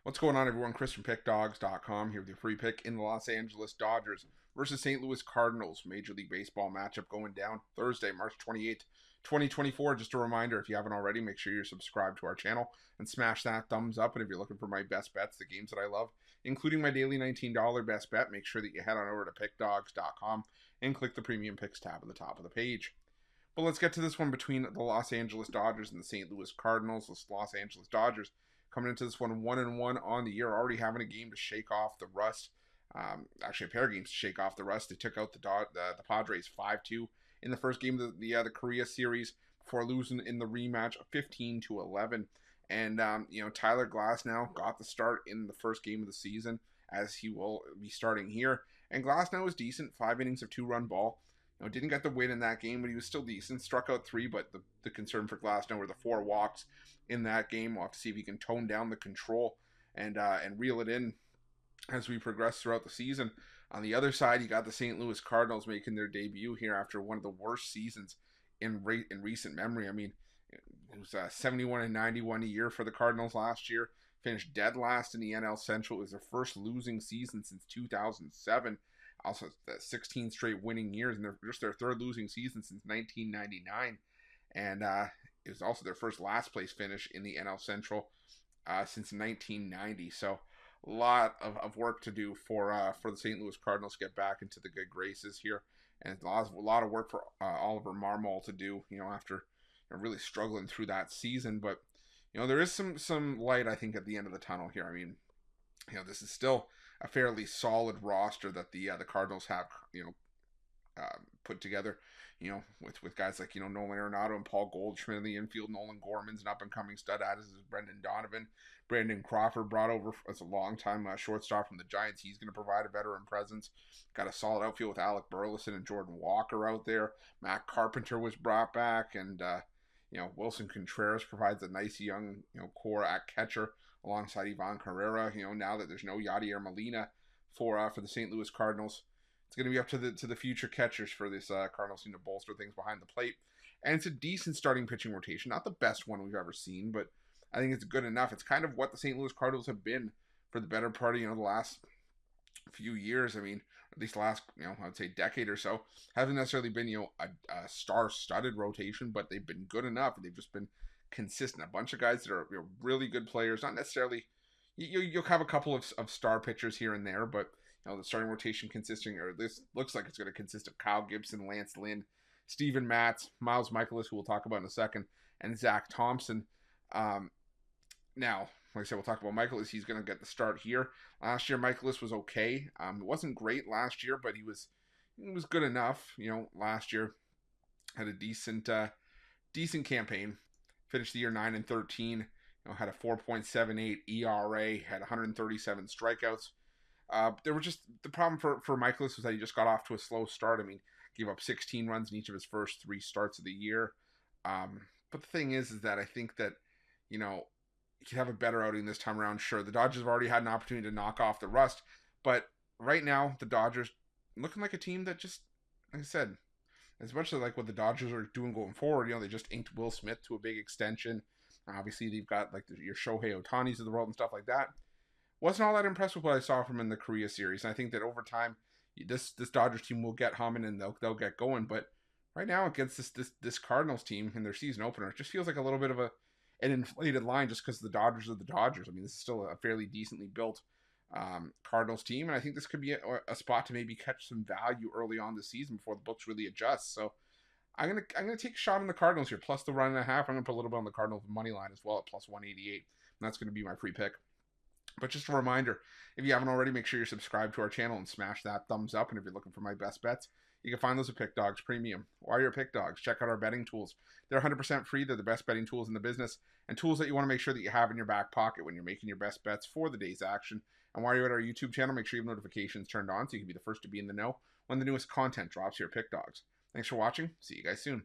What's going on, everyone? Chris from Pickdawgz.com here with your free pick in the Los Angeles Dodgers versus St. Louis Cardinals Major League Baseball matchup going down Thursday, March 28th, 2024. Just a reminder, if you haven't already, make sure you're subscribed to our channel and smash that thumbs up. And if you're looking for my best bets, the games that I love, including my daily $19 best bet, make sure that you head on over to Pickdawgz.com and click the Premium Picks tab at the top of the page. But let's get to this one between the Los Angeles Dodgers and the St. Louis Cardinals. The Los Angeles Dodgers coming into this one 1-1 on the year, already having a game to shake off the rust. Actually, a pair of games to shake off the rust. They took out the Padres 5-2 in the first game of the Korea series before losing in the rematch 15-11. And Tyler Glasnow got the start in the first game of the season, as he will be starting here. And Glasnow was decent, 5 innings of 2-run ball. Didn't get the win in that game, but he was still decent. Struck out 3, but the concern for Glasnow were the 4 walks in that game. We'll have to see if he can tone down the control and reel it in as we progress throughout the season. On the other side, you got the St. Louis Cardinals making their debut here after one of the worst seasons in recent memory. I mean, it was 71-91 a year for the Cardinals last year. Finished dead last in the NL Central. It was their first losing season since 2007. Also, 16 straight winning years, and they're just their third losing season since 1999. And it was also their first last place finish in the NL Central since 1990. So a lot of work to do for the St. Louis Cardinals to get back into the good graces here, and a lot of work for Oliver Marmol to do. After really struggling through that season, but there is some light, I think, at the end of the tunnel here. I mean, this is still a fairly solid roster that the Cardinals have, put together, with guys like, Nolan Arenado and Paul Goldschmidt in the infield. Nolan Gorman's an up-and-coming stud, as is Brendan Donovan. Brandon Crawford brought over as a long-time shortstop from the Giants. He's going to provide a veteran presence. Got a solid outfield with Alec Burleson and Jordan Walker out there. Matt Carpenter was brought back, and Wilson Contreras provides a nice young core at catcher alongside Ivan Carrera. Now that there's no Yadier Molina for the St. Louis Cardinals, it's going to be up to the future catchers for this Cardinals team to bolster things behind the plate. And it's a decent starting pitching rotation, not the best one we've ever seen, but I think it's good enough. It's kind of what the St. Louis Cardinals have been for the better part of the last few years. I mean, at least last I would say decade or so. Haven't necessarily been a star-studded rotation, but they've been good enough. They've just been consistent. A bunch of guys that are really good players. Not necessarily, you'll have a couple of star pitchers here and there, but the starting rotation consisting, or this looks like it's going to consist of Kyle Gibson, Lance Lynn, Steven Matz, Miles Michaelis, who we'll talk about in a second, and Zach Thompson. Now, like I said, we'll talk about Michaelis. He's going to get the start here. Last year, Michaelis was okay. It wasn't great last year, but he was good enough. Last year had a decent campaign. Finished the year 9-13. Had a 4.78 ERA. Had 137 strikeouts. There were just the problem for Michaelis was that he just got off to a slow start. I mean, gave up 16 runs in each of his first 3 starts of the year. But the thing is that I think that he could have a better outing this time around. Sure, the Dodgers have already had an opportunity to knock off the rust, but right now the Dodgers looking like a team that just, like I said, as much as like what the Dodgers are doing going forward, they just inked Will Smith to a big extension. Obviously, they've got like your Shohei Ohtanis of the world and stuff like that. Wasn't all that impressed with what I saw from him in the Korea series, and I think that over time, this Dodgers team will get humming and they'll get going. But right now, against this Cardinals team in their season opener, it just feels like a little bit of an inflated line just because the Dodgers are the Dodgers. I mean, this is still a fairly decently built Cardinals team, and I think this could be a spot to maybe catch some value early on the season before the books really adjust. So I'm gonna take a shot on the Cardinals here, plus the 1.5. I'm gonna put a little bit on the Cardinals money line as well at plus 188, and that's gonna be my free pick. But just a reminder, if you haven't already, make sure you're subscribed to our channel and smash that thumbs up. And if you're looking for my best bets, you can find those at Pickdawgz Premium. While you're at Pickdawgz, check out our betting tools. They're 100% free. They're the best betting tools in the business, and tools that you want to make sure that you have in your back pocket when you're making your best bets for the day's action. And while you're at our YouTube channel, make sure you have notifications turned on so you can be the first to be in the know when the newest content drops here at Pickdawgz. Thanks for watching. See you guys soon.